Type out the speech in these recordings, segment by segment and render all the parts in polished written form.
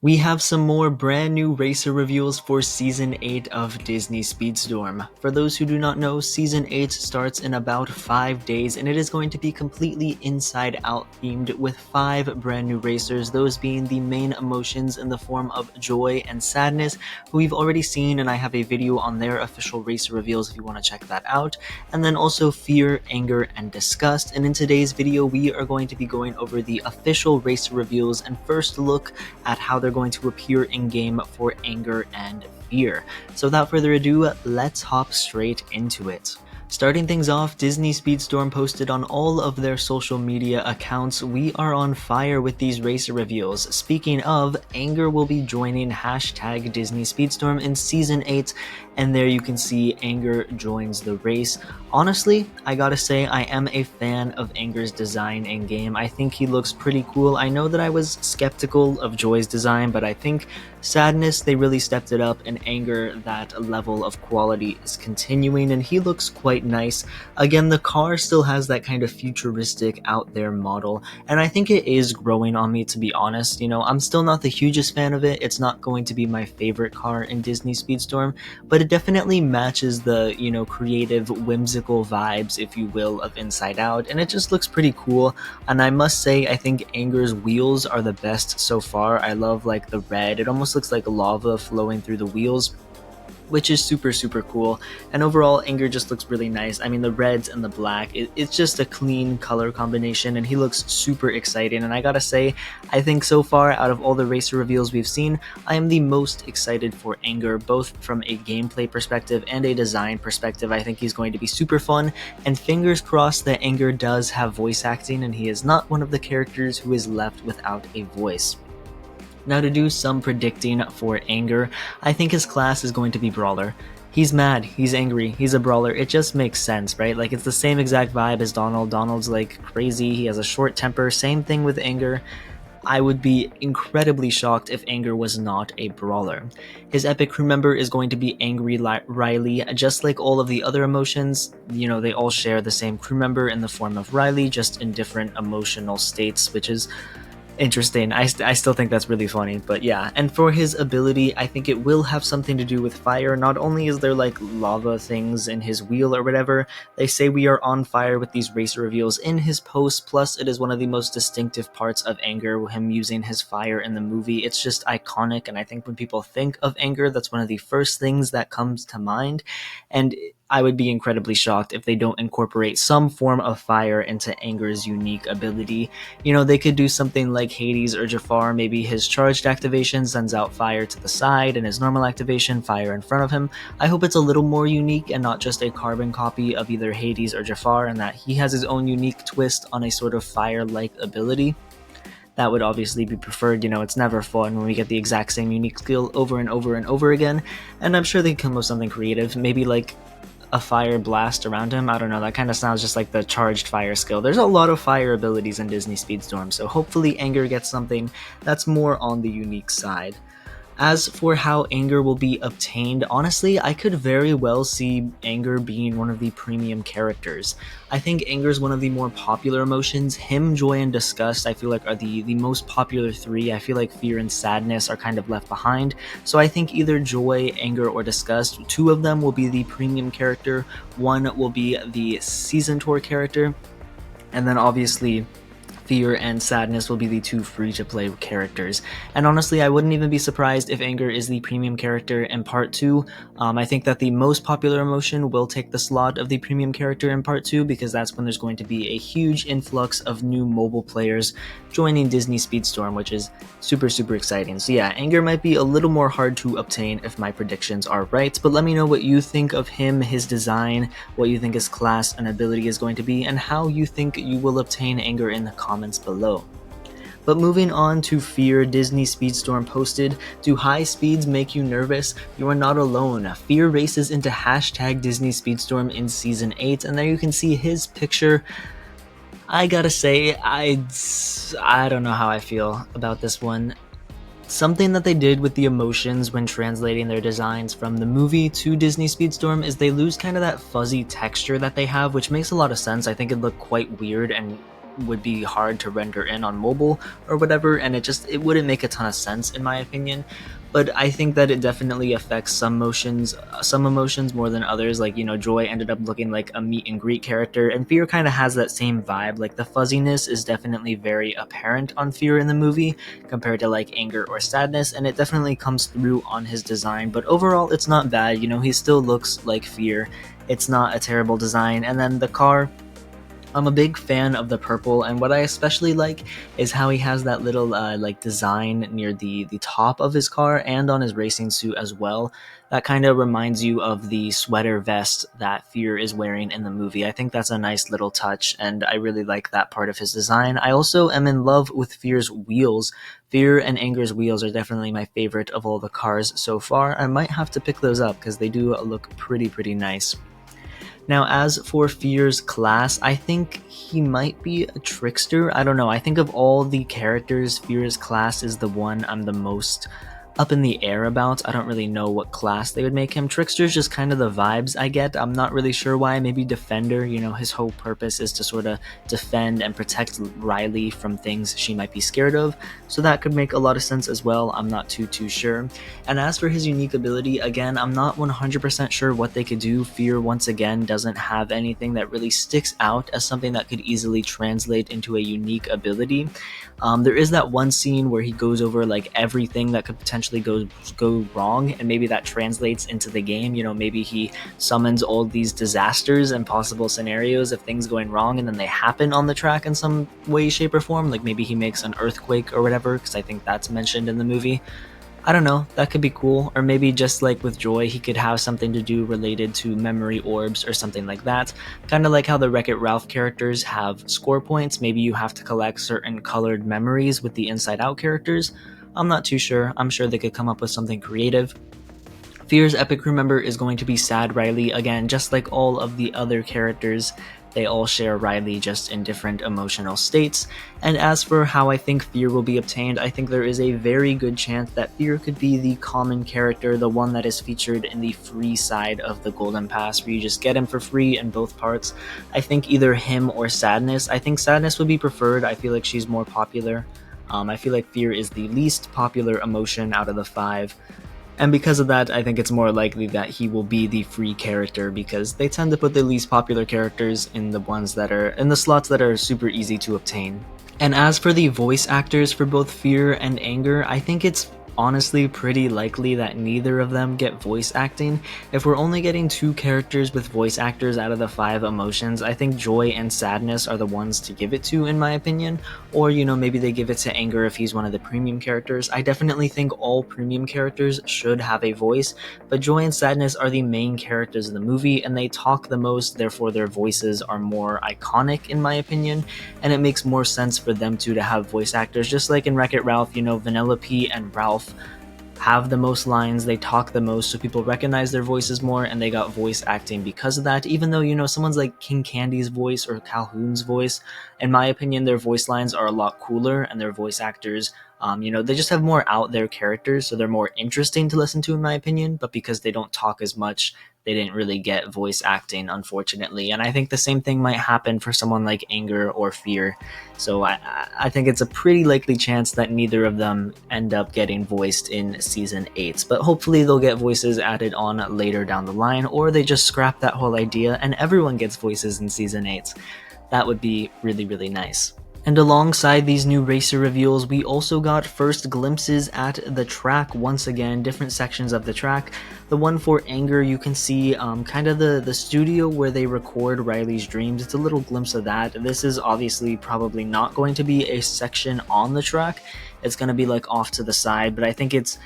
We have some more brand new racer reveals for Season 8 of Disney Speedstorm. For those who do not know, Season 8 starts in about 5 days and it is going to be completely inside out themed with 5 brand new racers, those being the main emotions in the form of joy and sadness, who we've already seen, and I have a video on their official racer reveals if you want to check that out, and then also fear, anger, and disgust. And in today's video we are going to be going over the official racer reveals and first look at how they're going to appear in-game for anger and fear. So without further ado, let's hop straight into it. Starting things off, Disney Speedstorm posted on all of their social media accounts, "We are on fire with these racer reveals. Speaking of, Anger will be joining hashtag Disney Speedstorm in Season 8, and there you can see Anger joins the race." Honestly, I gotta say, I am a fan of Anger's design in-game. I think he looks pretty cool. I know that I was skeptical of Joy's design, but I think Sadness, they really stepped it up, and Anger, that level of quality is continuing, and he looks quite nice. Again, the car still has that kind of futuristic out there model, and I think it is growing on me, to be honest. You know, I'm still not the hugest fan of it. It's not going to be my favorite car in Disney Speedstorm, but it definitely matches the, you know, creative, whimsical vibes, if you will, of Inside Out, and it just looks pretty cool. And I must say, I think Anger's wheels are the best so far. I love like the red. It almost looks like lava flowing through the wheels, which is super cool. And overall, Anger just looks really nice. I mean, the reds and the black, it's just a clean color combination, and he looks super exciting. And I gotta say, I think so far, out of all the racer reveals we've seen, I am the most excited for Anger, both from a gameplay perspective and a design perspective. I think he's going to be super fun, and fingers crossed that Anger does have voice acting and he is not one of the characters who is left without a voice. Now, to do some predicting for Anger, I think his class is going to be Brawler. He's mad, he's angry, he's a brawler. It just makes sense, right? Like, it's the same exact vibe as Donald. Donald's like crazy, he has a short temper, same thing with Anger. I would be incredibly shocked if Anger was not a brawler. His epic crew member is going to be Angry Riley. Just like all of the other emotions, you know, they all share the same crew member in the form of Riley, just in different emotional states, which is interesting. I still think that's really funny, but yeah. And for his ability, I think it will have something to do with fire. Not only is there like lava things in his wheel or whatever, they say we are on fire with these racer reveals in his post, plus it is one of the most distinctive parts of Anger, him using his fire in the movie. It's just iconic, and I think when people think of Anger, that's one of the first things that comes to mind. And I would be incredibly shocked if they don't incorporate some form of fire into Anger's unique ability. You know, they could do something like Hades or Jafar. Maybe his charged activation sends out fire to the side, and his normal activation, fire in front of him. I hope it's a little more unique and not just a carbon copy of either Hades or Jafar, and that he has his own unique twist on a sort of fire-like ability. That would obviously be preferred. You know, it's never fun when we get the exact same unique skill over and over and over again, and I'm sure they can come up with something creative, maybe like a fire blast around him. I don't know, that kind of sounds just like the charged fire skill. There's a lot of fire abilities in Disney Speedstorm, so hopefully Anger gets something that's more on the unique side. As for how Anger will be obtained, honestly, I could very well see Anger being one of the premium characters. I think Anger is one of the more popular emotions. Him, Joy, and Disgust, I feel like are the most popular three. I feel like Fear and Sadness are kind of left behind. So I think either Joy, Anger, or Disgust, two of them will be the premium character, one will be the Season Tour character, and then obviously Fear and Sadness will be the two free-to-play characters. And honestly, I wouldn't even be surprised if Anger is the premium character in Part 2. I think that the most popular emotion will take the slot of the premium character in Part 2, because that's when there's going to be a huge influx of new mobile players joining Disney Speedstorm, which is super exciting. So yeah, Anger might be a little more hard to obtain if my predictions are right, but let me know what you think of him, his design, what you think his class and ability is going to be, and how you think you will obtain Anger in the comments below. But moving on to Fear, Disney Speedstorm posted, "Do high speeds make you nervous? You are not alone. Fear races into hashtag Disney Speedstorm in Season 8, and there you can see his picture. I gotta say, I don't know how I feel about this one. Something that they did with the emotions when translating their designs from the movie to Disney Speedstorm is they lose kind of that fuzzy texture that they have, which makes a lot of sense. I think it looked quite weird and would be hard to render in on mobile or whatever, and it wouldn't make a ton of sense in my opinion. But I think that it definitely affects some emotions more than others. Like, Joy ended up looking like a meet and greet character, and Fear kind of has that same vibe. Like, the fuzziness is definitely very apparent on Fear in the movie compared to like anger or sadness, and it definitely comes through on his design. But overall, it's not bad. He still looks like Fear. It's not a terrible design. And then the car, I'm a big fan of the purple, and what I especially like is how he has that little like design near the top of his car and on his racing suit as well. That kind of reminds you of the sweater vest that Fear is wearing in the movie. I think that's a nice little touch, and I really like that part of his design. I also am in love with Fear's wheels. Fear and Anger's wheels are definitely my favorite of all the cars so far. I might have to pick those up because they do look pretty nice. Now, as for Fear's class, I think he might be a trickster. I don't know. I think of all the characters, Fear's class is the one I'm the most up in the air about. I don't really know what class they would make him. Trickster's just kind of the vibes I get. I'm not really sure why. Maybe Defender. His whole purpose is to sort of defend and protect Riley from things she might be scared of. So that could make a lot of sense as well. I'm not too sure. And as for his unique ability, again, I'm not 100% sure what they could do. Fear, once again, doesn't have anything that really sticks out as something that could easily translate into a unique ability. There is that one scene where he goes over like everything that could potentially go wrong, and maybe that translates into the game. Maybe he summons all these disasters and possible scenarios of things going wrong, and then they happen on the track in some way, shape, or form. Like maybe he makes an earthquake or whatever, because I think that's mentioned in the movie. I don't know, that could be cool. Or maybe just like with Joy, he could have something to do related to memory orbs or something like that. Kind of like how the Wreck-It Ralph characters have score points. Maybe you have to collect certain colored memories with the Inside Out characters. I'm not too sure. I'm sure they could come up with something creative. Fear's epic crew member is going to be Sad Riley. Again, just like all of the other characters, they all share Riley, just in different emotional states. And as for how I think Fear will be obtained, I think there is a very good chance that Fear could be the common character, the one that is featured in the free side of the Golden Pass, where you just get him for free in both parts. I think either him or Sadness. I think Sadness would be preferred. I feel like she's more popular. I feel like Fear is the least popular emotion out of the 5. And because of that, I think it's more likely that he will be the free character, because they tend to put the least popular characters in the ones that are in the slots that are super easy to obtain. And as for the voice actors for both Fear and Anger, I think it's honestly pretty likely that neither of them get voice acting. If we're only getting 2 characters with voice actors out of the 5 emotions, I think Joy and Sadness are the ones to give it to, in my opinion. Or, maybe they give it to Anger if he's one of the premium characters. I definitely think all premium characters should have a voice, but Joy and Sadness are the main characters of the movie, and they talk the most, therefore their voices are more iconic, in my opinion, and it makes more sense for them to have voice actors. Just like in Wreck-It Ralph, Vanellope and Ralph have the most lines, they talk the most, so people recognize their voices more, and they got voice acting because of that. Even though, someone's like King Candy's voice or Calhoun's voice, in my opinion, their voice lines are a lot cooler, and their voice actors, they just have more out there characters, so they're more interesting to listen to, in my opinion. But because they don't talk as much, they didn't really get voice acting, unfortunately. And I think the same thing might happen for someone like Anger or Fear. So I think it's a pretty likely chance that neither of them end up getting voiced in Season 8. But hopefully they'll get voices added on later down the line, or they just scrap that whole idea and everyone gets voices in Season 8. That would be really nice. And alongside these new racer reveals, we also got first glimpses at the track once again, different sections of the track. The one for Anger, you can see kind of the studio where they record Riley's dreams. It's a little glimpse of that. This is obviously probably not going to be a section on the track. It's going to be like off to the side, but I think it's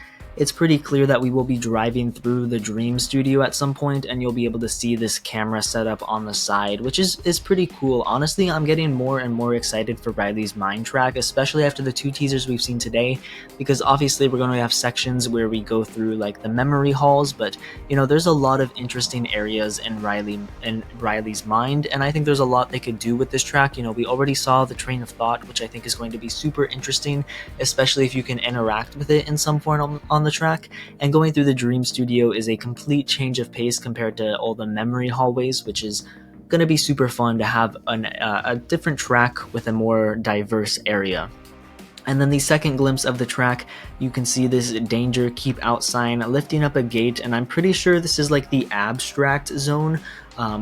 pretty clear that we will be driving through the Dream Studio at some point, and you'll be able to see this camera setup on the side, which is pretty cool. Honestly, I'm getting more and more excited for Riley's Mind track, especially after the 2 teasers we've seen today, because obviously we're going to have sections where we go through like the memory halls, but there's a lot of interesting areas in Riley's mind, and I think there's a lot they could do with this track. We already saw the train of thought, which I think is going to be super interesting, especially if you can interact with it in some form on the track. And going through the Dream Studio is a complete change of pace compared to all the memory hallways, which is going to be super fun to have a different track with a more diverse area. And then the second glimpse of the track, you can see this danger keep out sign lifting up a gate, and I'm pretty sure this is like the abstract zone,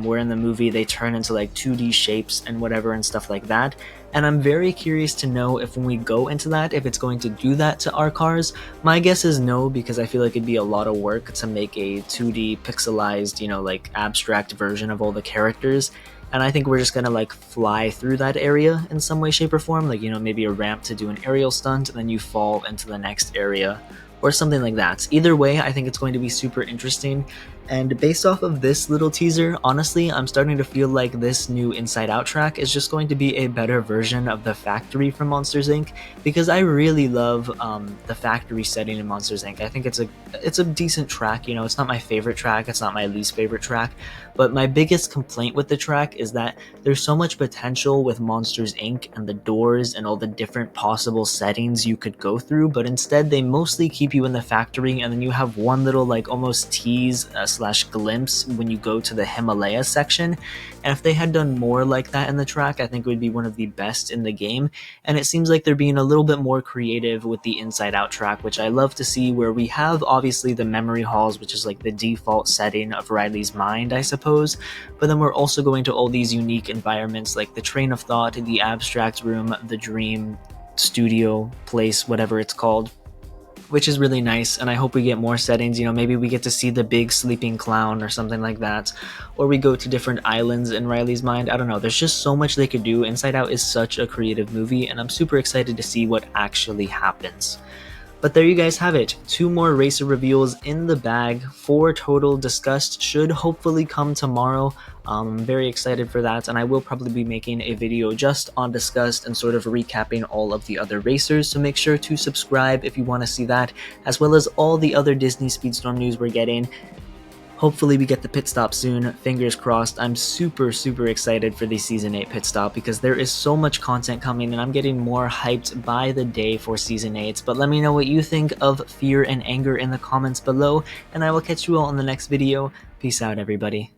where in the movie they turn into like 2D shapes and whatever and stuff like that. And I'm very curious to know if when we go into that, if it's going to do that to our cars. My guess is no, because I feel like it'd be a lot of work to make a 2D pixelized, like abstract version of all the characters. And I think we're just gonna like fly through that area in some way, shape, or form, like maybe a ramp to do an aerial stunt, and then you fall into the next area or something like that. Either way, I think it's going to be super interesting. And based off of this little teaser, honestly, I'm starting to feel like this new Inside Out track is just going to be a better version of the factory from Monsters Inc. Because I really love the factory setting in Monsters Inc. I think it's a decent track. It's not my favorite track. It's not my least favorite track. But my biggest complaint with the track is that there's so much potential with Monsters Inc. and the doors and all the different possible settings you could go through. But instead, they mostly keep you in the factory, and then you have one little like almost tease slash glimpse when you go to the Himalaya section. And if they had done more like that in the track, I think it would be one of the best in the game. And it seems like they're being a little bit more creative with the Inside Out track, which I love to see, where we have obviously the memory halls, which is like the default setting of Riley's mind, I suppose. But then we're also going to all these unique environments like the train of thought, the abstract room, the dream studio place, whatever it's called, which is really nice. And I hope we get more settings. Maybe we get to see the big sleeping clown or something like that, or we go to different islands in Riley's mind. I don't know, there's just so much they could do. Inside Out is such a creative movie, and I'm super excited to see what actually happens. But there you guys have it, 2 more racer reveals in the bag, 4 total discussed, should hopefully come tomorrow. I'm very excited for that, and I will probably be making a video just on discussed and sort of recapping all of the other racers, so make sure to subscribe if you want to see that, as well as all the other Disney Speedstorm news we're getting. Hopefully we get the pit stop soon, fingers crossed. I'm super excited for the Season 8 pit stop because there is so much content coming, and I'm getting more hyped by the day for Season 8. But let me know what you think of Fear and Anger in the comments below, and I will catch you all in the next video. Peace out, everybody.